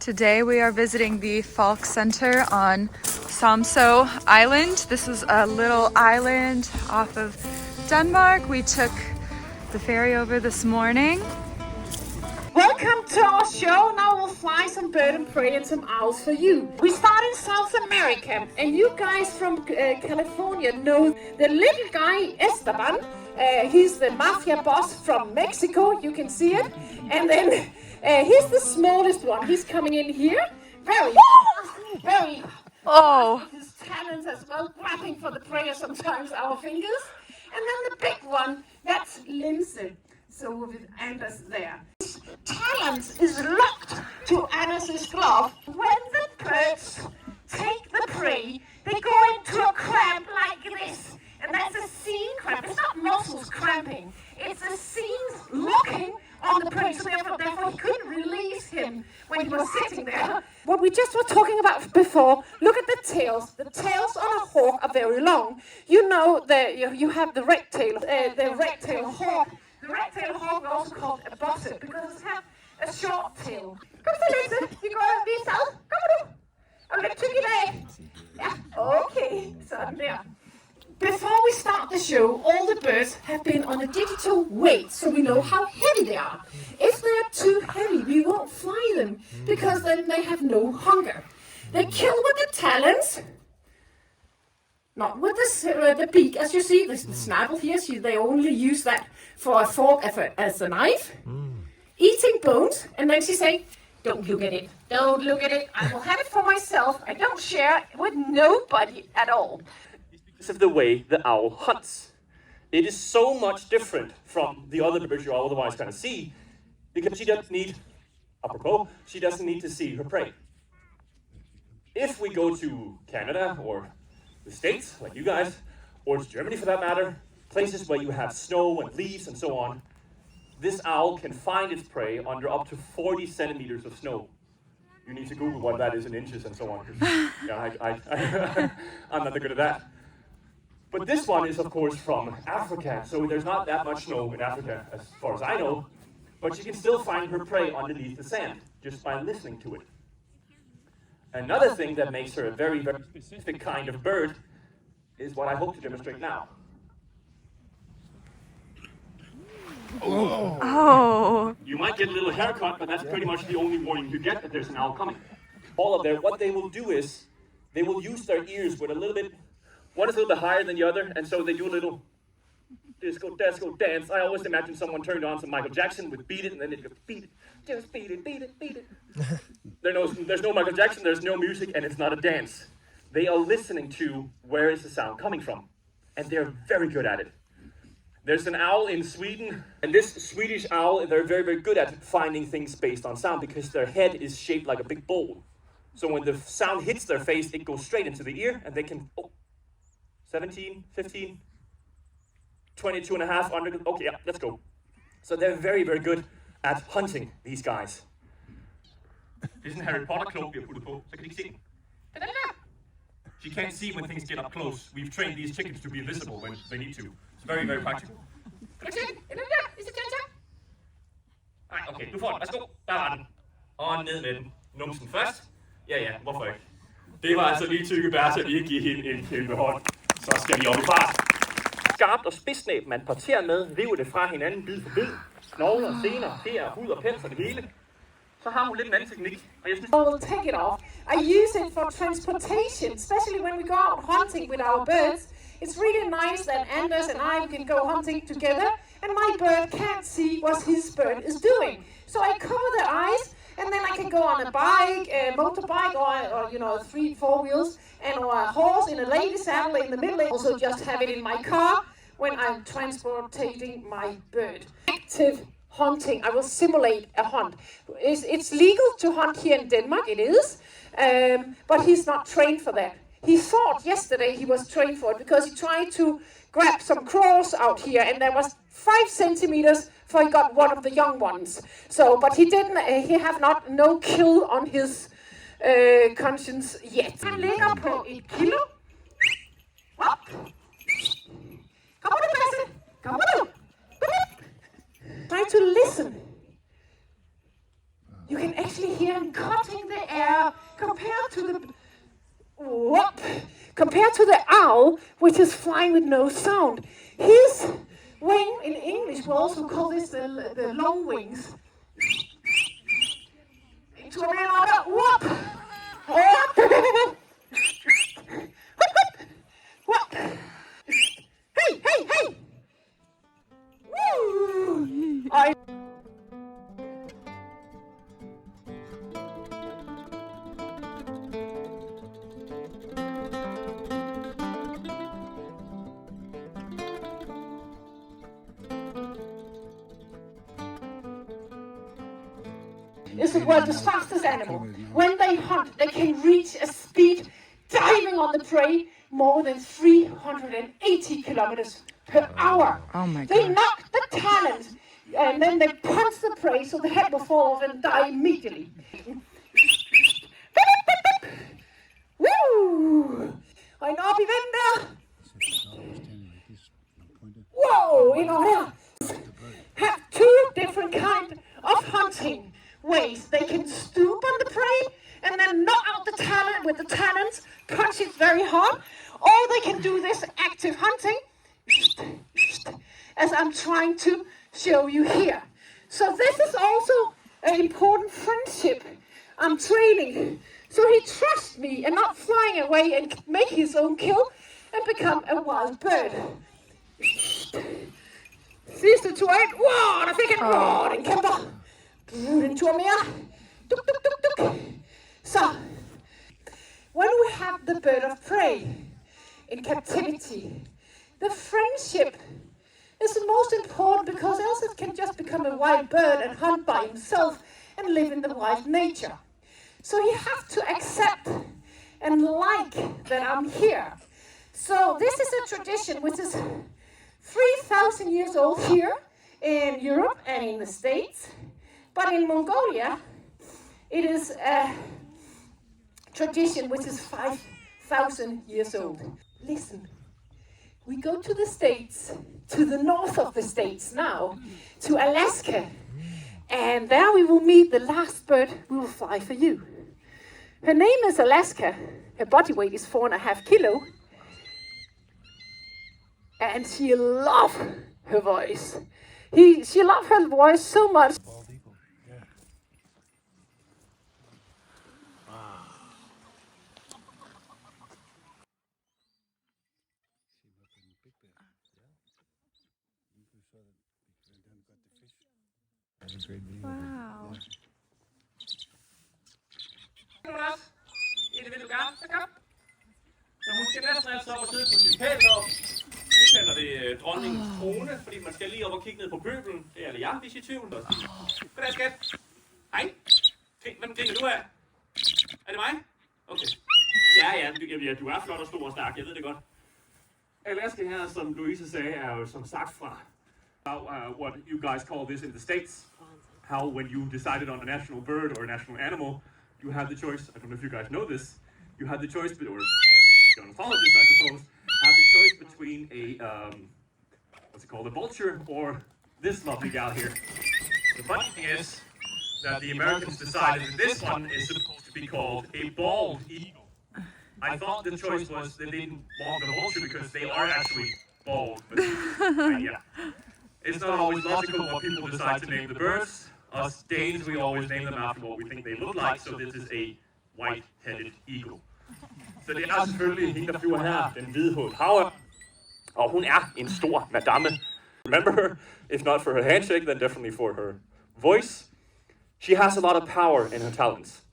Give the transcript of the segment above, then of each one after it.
Today we are visiting the Falkecenter on Samsø Island. This is a little island off of Denmark. We took the ferry over this morning. Welcome to our show. Now we'll fly some bird and prey and some owls for you. We start in South America, and you guys from California know the little guy Esteban. He's the mafia boss from Mexico. You can see it. And then he's the smallest one. He's coming in here. Very. Oh. His talents as well, grabbing for the prey, sometimes our fingers. And then the big one, that's Lindsay. So with Anders there. His talent is locked to Anders' glove. When the birds take the prey, they go into a cramp like this. And that's a scene cramp. It's not muscles cramping. It's a scene locking on the prey. So therefore he couldn't release him when he was sitting there. What we just were talking about before, look at the tails. The tails on a hawk are very long. You know that you have the red tail, the red tail hawk. The red tail hawk is also called a bosset because it has a short tail. Kom så Lise, vi går og viser ad. Kom du. Og lidt tyk i dag. Ja, okay. Sådan der. Before we start the show, all the birds have been on a digital weight so we know how heavy they are. If they are too heavy, we won't fly them because then they have no hunger. They kill with the talons, not with the beak. As you see, there's the snabble here, so they only use that for a fork as a knife. Eating bones, and then she say, don't look at it, don't look at it. I will have it for myself. I don't share it with nobody at all. Of the way the owl hunts. It is so much different from the other birds you otherwise kind of see because she doesn't need, apropos, she doesn't need to see her prey. If we go to Canada or the States, like you guys, or to Germany for that matter, places where you have snow and leaves and so on, this owl can find its prey under up to 40 centimeters of snow. You need to Google what that is in inches and so on. Yeah, I'm not that good at that. But this one is, of course, from Africa, so there's not that much snow in Africa, as far as I know. But she can still find her prey underneath the sand, just by listening to it. Another thing that makes her a very, very specific kind of bird is what I hope to demonstrate now. Oh. You might get a little haircut, but that's pretty much the only warning you get that there's an owl coming. All of their, what they will do is, they will use their ears with a little bit. One is a little bit higher than the other, and so they do a little disco dance. I always imagine someone turned on some Michael Jackson with Beat It, and then they go, beat it, just beat it, beat it, beat it. There's no Michael Jackson, there's no music, and it's not a dance. They are listening to where is the sound coming from, and they're very good at it. There's an owl in Sweden, and this Swedish owl, they're very, very good at finding things based on sound because their head is shaped like a big bowl. So when the sound hits their face, it goes straight into the ear, and they can... 17, 15, 22 and a half under. Okay, yeah, let's go. So they're very, very good at hunting, these guys. Det er sådan en Harry Potter-klog, vi har puttet på. Så kan de ikke se den. She can't see when things get up close. We've trained these chickens to be visible when they need to. It's very, very practical. Nej, okay, du får den. Værsgo. Der var den. Og ned med den. Numsen først. Ja, hvorfor ikke? Det var altså lige tykke bær, så vi ikke give hende en kæmpe hånd. Så skal vi op i fart. Skarpt og spidsnæb, man parterer med, river det fra hinanden bid for bid. Knogler, sener, fjer, hud og pels og det hele. Så har hun lidt en anden teknik. Og jeg synes... We'll take it off. I use it for transportation, especially when we go out hunting with our birds. It's really nice that Anders and I can go hunting together, and my bird can't see what his bird is doing. So I cover their eyes, and then I can go on a bike, a motorbike, or 3-4 wheels, and or a horse in a lady saddle in the middle. I also just have it in my car when I'm transporting my bird. Active hunting. I will simulate a hunt. It's legal to hunt here in Denmark. It is, but he's not trained for that. He thought yesterday he was trained for it because he tried to grab some crows out here, and there was 5 centimeters before he got one of the young ones. So, but he didn't. He have no kill on his conscience yet. Han ligger på 1 kilo. Op. Kom nu, Basse. Kom nu. Try to listen. You can actually hear him cutting the air compared to the owl, which is flying with no sound. His wing, in English, we also call this the long wings. Into a real order, whoop! Whoop! Whoop! Hey, hey, hey! Woo! Is the world's fastest animal. When they hunt, they can reach a speed diving on the prey more than 380 kilometers per hour. Oh my They God. knock the talons and then they punch the prey so the head will fall off and die immediately. Woo! Og en op i vinden der. Whoa! In order. Have two different kind of hunting ways. They can stoop on the prey and then knock out the talon with the talons, punch it very hard, or they can do this active hunting, as I'm trying to show you here. So this is also an important friendship I'm training. So he trusts me and not flying away and make his own kill and become a wild bird. Sidste tur ind. Wow, der fik en. Wow, den kæmper. En tur mere. Duk, duk, duk, duk. So, when we have the bird of prey in captivity, the friendship is the most important because else it can just become a wild bird and hunt by himself and live in the wild nature. So you have to accept and like that I'm here. So this is a tradition which is 3,000 years old here in Europe and in the States. But in Mongolia, it is a tradition which is 5,000 years old. Listen, we go to the States, to the north of the States now, to Alaska. And there we will meet the last bird we will fly for you. Her name is Alaska. Her body weight is 4.5 kilos. And she loves her voice. She loves her voice so much. Wow. Det vil du gerne, så kom. Så hun skal næsten altså op og sidde på sin pæl deroppe. Vi kalder det dronningens trone, fordi man skal lige op og kigge ned på pøbelen. Det er alle jer, hvis I tvivl. Goddag, skat. Hej. Hvem griner du af? Er det mig? Okay. Ja, du er flot og stor og stærk, jeg ved det godt. Alaska her, som Louise sagde, er jo som sagt fra what you guys call this in the States. How when you decided on a national bird or a national animal, you had the choice, I don't know if you guys know this, you had the choice, or ornithologists I suppose, had the choice between a, what's it called, a vulture or this lovely gal here. The funny thing is that the Americans decided that this one is supposed to be called a bald eagle. I thought the choice was they didn't want the vulture because they are actually bald, but yeah. It's not always logical what people decide to name the birds. Us Danes, we always name them after what we think they look like, so this is a white-headed eagle. Så det er selvfølgelig hende, der flyver her, den hvidhovedet havørn. Og hun er en stor madame. Remember her? If not for her handshake, then definitely for her voice. She has a lot of power in her talons.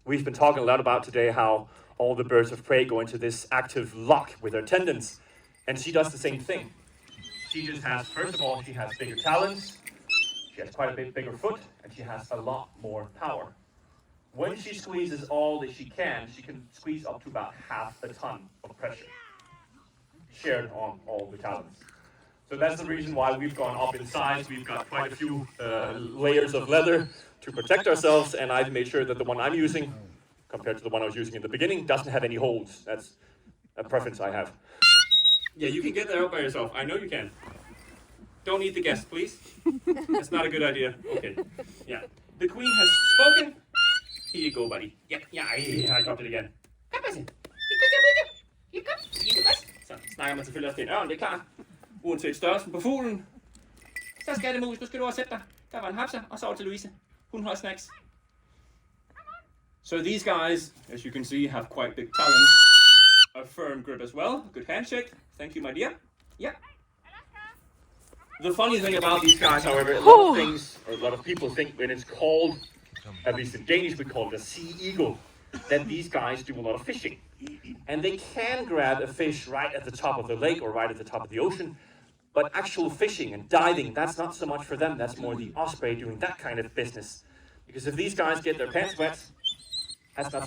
We've been talking a lot about today how all the birds of prey go into this active lock with their tendons, and she does the same thing. She just has, first of all, she has bigger talons, she has quite a bit bigger foot, and she has a lot more power. When she squeezes all that she can squeeze up to about half a ton of pressure shared on all the talons. So that's the reason why we've gone up in size. We've got quite a few layers of leather to protect ourselves, and I've made sure that the one I'm using, compared to the one I was using in the beginning, doesn't have any holes. That's a preference I have. Yeah, you can get that out by yourself. I know you can. Don't eat the guest, please. That's not a good idea. Okay. Yeah. The queen has spoken. Here you go, buddy. Yeah, I dropped it again. Så snakker man selvfølgelig også til en ørn, det er klart. Uanset størrelsen på fuglen. Så skattemus, nu skal du også sætte dig. Der var en hapser, og så over til Louise. Hun har snacks. So these guys, as you can see, have quite big talons. A firm grip as well. Good handshake. Thank you, my dear. Yeah. The funny thing about these guys, however, a lot of things, or a lot of people think when it's called, at least in Danish we call it a sea eagle, that these guys do a lot of fishing. And they can grab a fish right at the top of the lake or right at the top of the ocean, but actual fishing and diving, that's not so much for them, that's more the osprey doing that kind of business. Because if these guys get their pants wet, that's not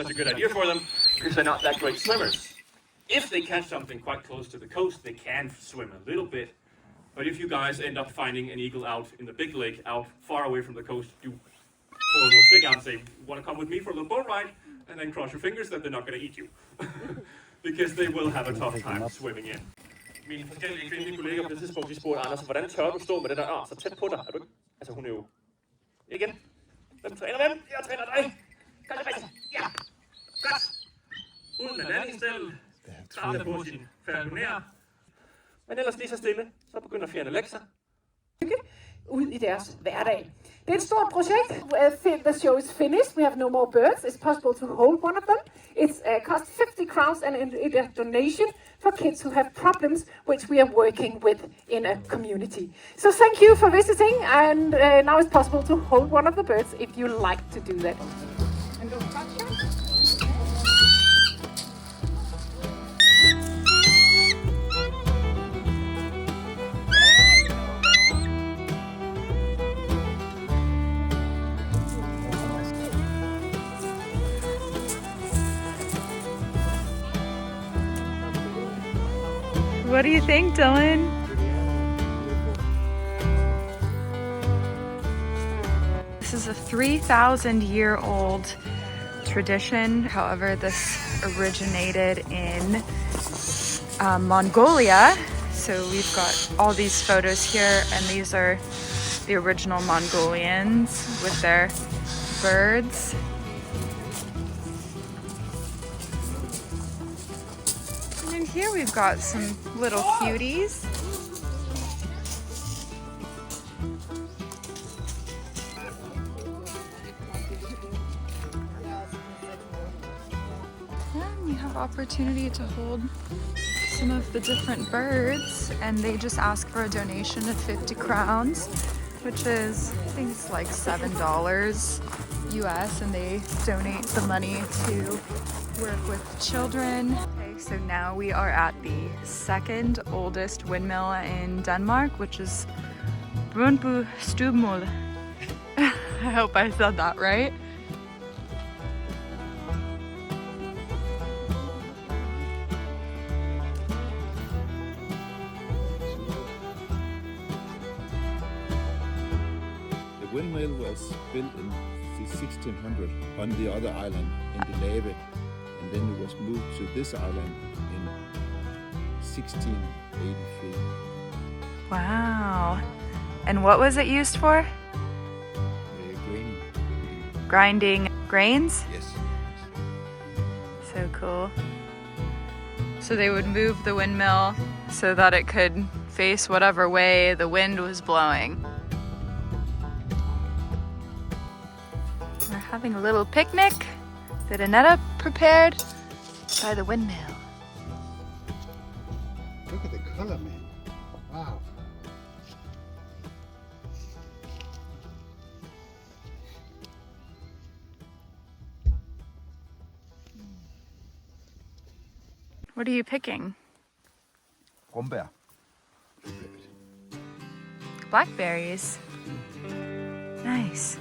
such a good idea for them, because they're not that great swimmers. If they catch something quite close to the coast, they can swim a little bit. But if you guys end up finding an eagle out in the big lake, out far away from the coast, you pull a little stick out and say, want to come with me for a little boat ride? And then cross your fingers that they're not going to eat you. Because they will have a tough time swimming in. Mine forskellige kvindelige kolleger på det tidspunkt, de spurgte Anders, hvordan tør du stå med den der ørn så tæt på dig? Er du ikke? Altså hun er jo... Igen. Hvem træner hvem? Jeg træner dig. Kom tilbage. Ja. Godt. Hunden er landingsstillet. Kravler på sin falconer. Men ellers lige så stille, så begynder fjerne lægge sig. Ud i deres hverdag. Det er et stort projekt. The show is finished. We have no more birds. It's possible to hold one of them. It's cost 50 crowns and it's a donation for kids who have problems, which we are working with in a community. So thank you for visiting, and now it's possible to hold one of the birds if you like to do that. And don't touch them. What do you think, Dylan? This is a 3,000-year-old tradition. However, this originated in Mongolia. So we've got all these photos here, and these are the original Mongolians with their birds. And here we've got some little cuties. And you have opportunity to hold some of the different birds, and they just ask for a donation of 50 crowns, which is, I think it's like $7 US, and they donate the money to work with children. Okay, so now we are at the second oldest windmill in Denmark, which is Brundby. I hope I said that right. The windmill was built in the 1600 on the other island in the Lave, and then it was moved to this island in 1683. Wow. And what was it used for? Graining. Grinding grains? Yes. So cool. So they would move the windmill so that it could face whatever way the wind was blowing. We're having a little picnic that Annetta prepared by the windmill. Look at the color, man. Wow. What are you picking? Brumbær. Blackberries. Nice.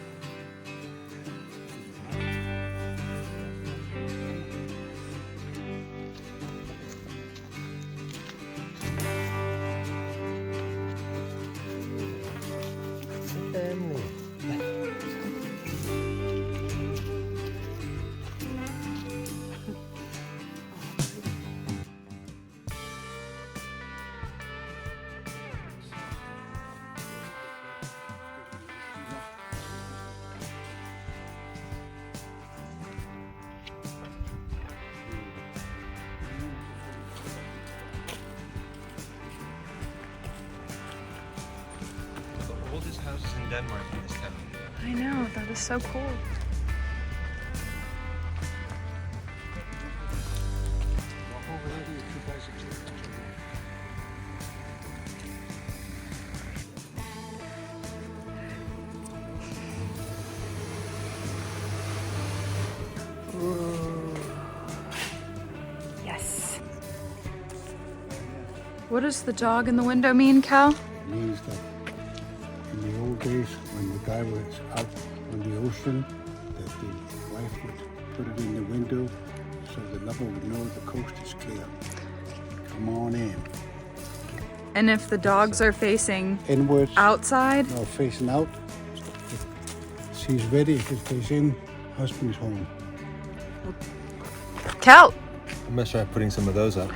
in Denmark in this town. I know, that is so cool. Yes. What does the dog in the window mean, Cal? Means that in the old days when the guy was out on the ocean, that the wife would put it in the window so the lover would know the coast is clear. Come on in. And if the dogs are facing Inwards. outside, No, facing out. She's ready if it's facing husband's home. Cal! I'm gonna try putting some of those up.